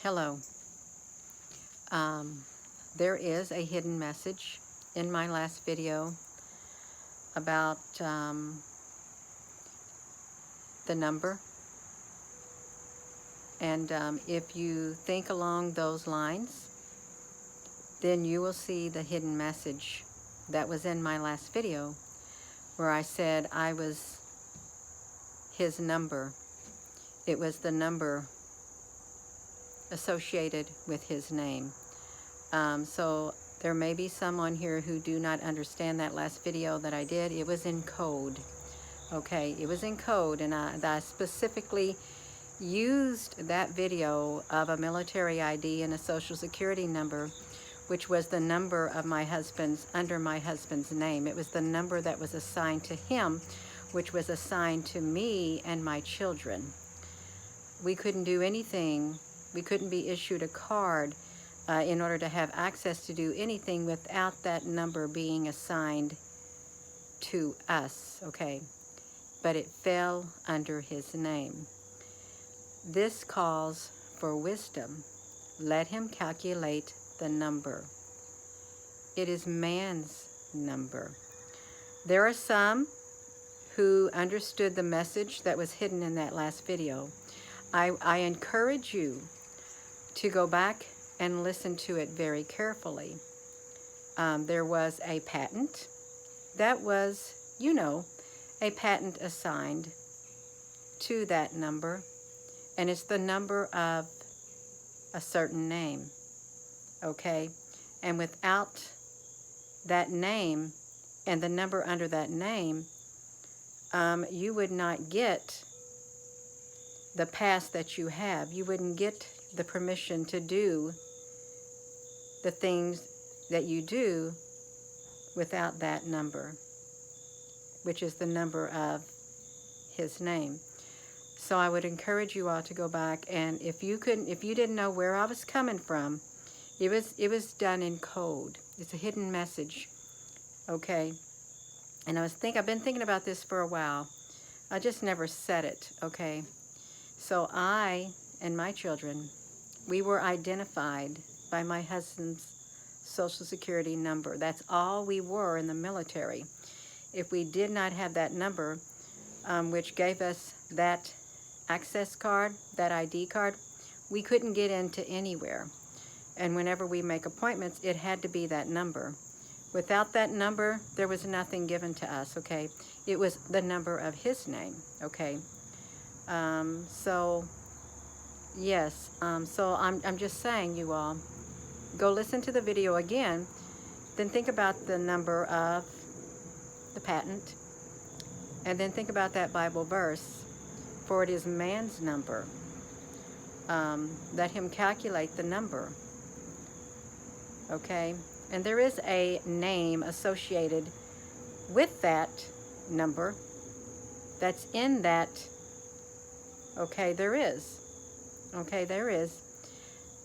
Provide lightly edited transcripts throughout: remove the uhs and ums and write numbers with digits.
Hello. There is a hidden message in my last video about the number. And if you think along those lines, then you will see the hidden message that was in my last video where I said I was his number. It was the number associated with his name. So there may be some on here who do not understand that last video that I did. It was in code. Okay, it was in code, and I specifically used that video of a military ID and a social security number, which was the number of my husband's, under my husband's name. It was the number that was assigned to him, which was assigned to me and my children. We couldn't do anything. We couldn't be issued a card in order to have access to do anything without that number being assigned to us, okay? But it fell under his name. This calls for wisdom. Let him calculate the number. It is man's number. There are some who understood the message that was hidden in that last video. I encourage you to go back and listen to it very carefully. There was a patent that was, a patent assigned to that number, and it's the number of a certain name, okay? And without that name and the number under that name, you would not get the pass that you have. You wouldn't get the permission to do the things that you do without that number, which is the number of his name. So I would encourage you all to go back, and if you didn't know where I was coming from, it was done in code. It's a hidden message, okay? And I've been thinking about this for a while. I just never said it, okay? So I and my children, we were identified by my husband's social security number. That's all we were in the military. If we did not have that number, which gave us that access card, that ID card, we couldn't get into anywhere. And whenever we make appointments, it had to be that number. Without that number, there was nothing given to us, okay? It was the number of his name, okay? So, yes, so I'm just saying, you all, go listen to the video again, then think about the number of the patent, and then think about that Bible verse, for it is man's number. Let him calculate the number, okay? And there is a name associated with that number that's in that. Okay, there is. Okay, there is.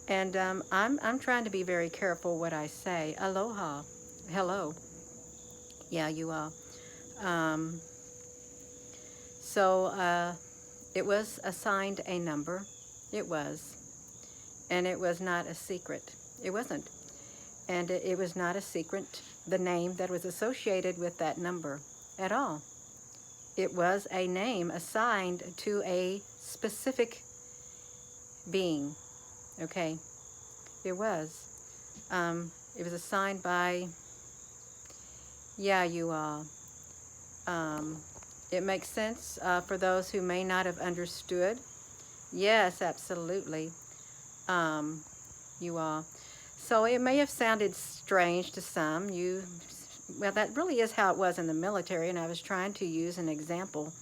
And I'm trying to be very careful what I say. Aloha. Hello. Yeah, you are. So it was assigned a number. It was. And it was not a secret. It wasn't. And it was not a secret, the name that was associated with that number at all. It was a name assigned to a specific being, okay? It was. It was assigned by, yeah, you all. It makes sense for those who may not have understood. Yes, absolutely, you all. So it may have sounded strange to some. Well, that really is how it was in the military, and I was trying to use an example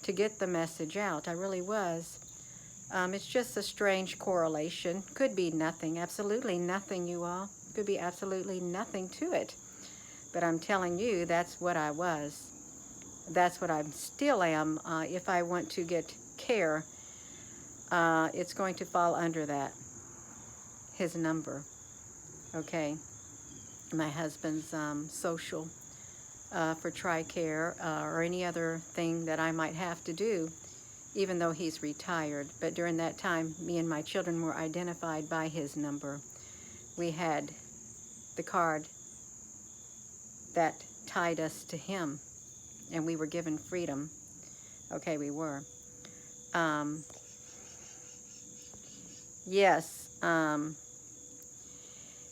to get the message out. I really was. It's just a strange correlation. Could be nothing, absolutely nothing, you all. Could be absolutely nothing to it. But I'm telling you, that's what I was. That's what I still am. If I want to get care, it's going to fall under that, his number. Okay, my husband's social for TRICARE or any other thing that I might have to do. even though he's retired. But during that time, me and my children were identified by his number. We had the card that tied us to him, and we were given freedom. Okay, we were. Yes.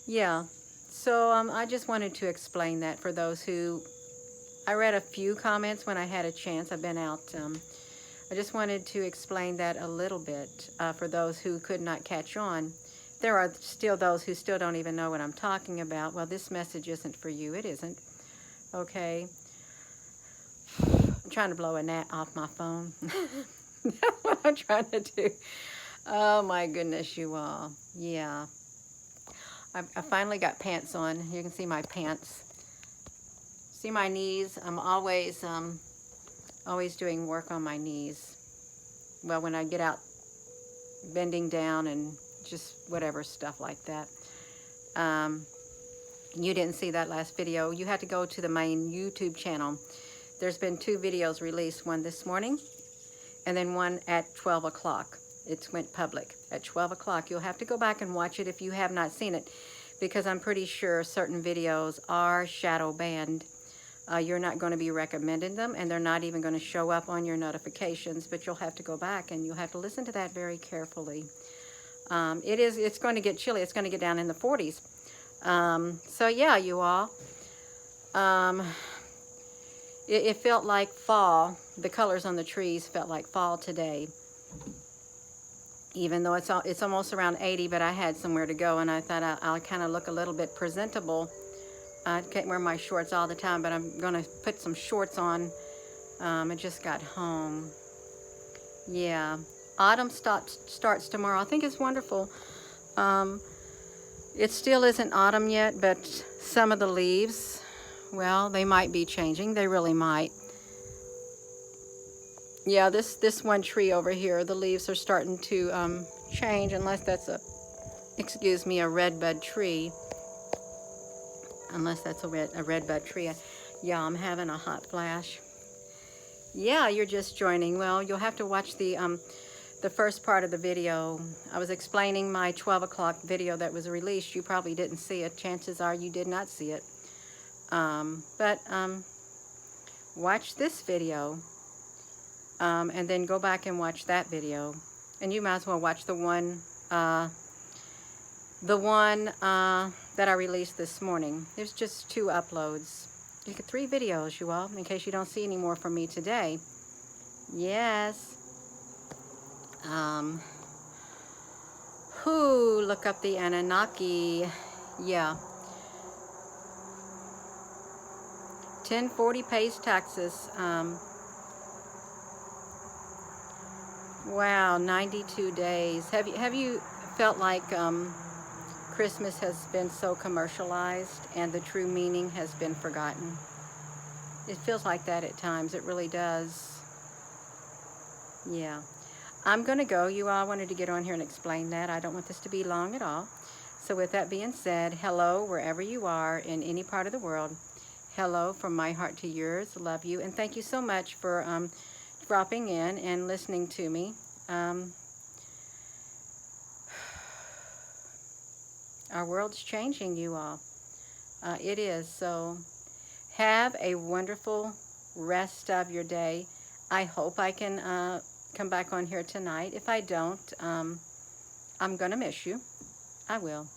Yeah. So I just wanted to explain that for those who, I read a few comments when I had a chance. I've been out. I just wanted to explain that a little bit for those who could not catch on. There are still those who still don't even know what I'm talking about. Well, this message isn't for you. It isn't. Okay. I'm trying to blow a gnat off my phone. That's what I'm trying to do. Oh my goodness, you all. Yeah. I finally got pants on. You can see my pants. See my knees? I'm always doing work on my knees. Well, when I get out bending down and just whatever stuff like that. You didn't see that last video. You had to go to the main YouTube channel. There's been 2 videos released, one this morning and then one at 12 o'clock. It went public at 12 o'clock. You'll have to go back and watch it if you have not seen it, because I'm pretty sure certain videos are shadow banned. You're not going to be recommending them, and they're not even going to show up on your notifications, but you'll have to go back and you'll have to listen to that very carefully. It's going to get chilly. It's going to get down in the 40s. So yeah, you all. It felt like fall. The colors on the trees felt like fall today. Even though it's almost around 80, but I had somewhere to go, and I thought I'll kind of look a little bit presentable. I can't wear my shorts all the time, but I'm going to put some shorts on. I just got home. Yeah. Autumn starts tomorrow. I think it's wonderful. It still isn't autumn yet, but some of the leaves, well, they might be changing. They really might. Yeah, this one tree over here, the leaves are starting to change, unless that's a redbud tree. Unless that's a redbud tree. Yeah, I'm having a hot flash. Yeah, you're just joining. Well, you'll have to watch the first part of the video. I was explaining my 12 o'clock video that was released. You probably didn't see it. Chances are you did not see it. But watch this video. And then go back and watch that video, and you might as well watch the one that I released this morning. There's just 2 uploads. You get 3 videos, you all, in case you don't see any more from me today. Yes. Look up the Anunnaki. Yeah. 1040 pays taxes. Wow, 92 days. Have you felt like Christmas has been so commercialized and the true meaning has been forgotten? It feels like that at times. It really does. Yeah. I'm going to go. You all wanted to get on here and explain that. I don't want this to be long at all. So with that being said, hello wherever you are in any part of the world. Hello from my heart to yours. Love you. And thank you so much for dropping in and listening to me. Our world's changing, you all. It is. So have a wonderful rest of your day. I hope I can come back on here tonight. If I don't, I'm going to miss you. I will.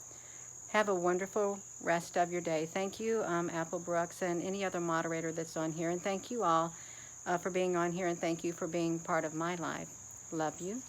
Have a wonderful rest of your day. Thank you, Apple Brooks, and any other moderator that's on here. And thank you all for being on here, and thank you for being part of my life. Love you.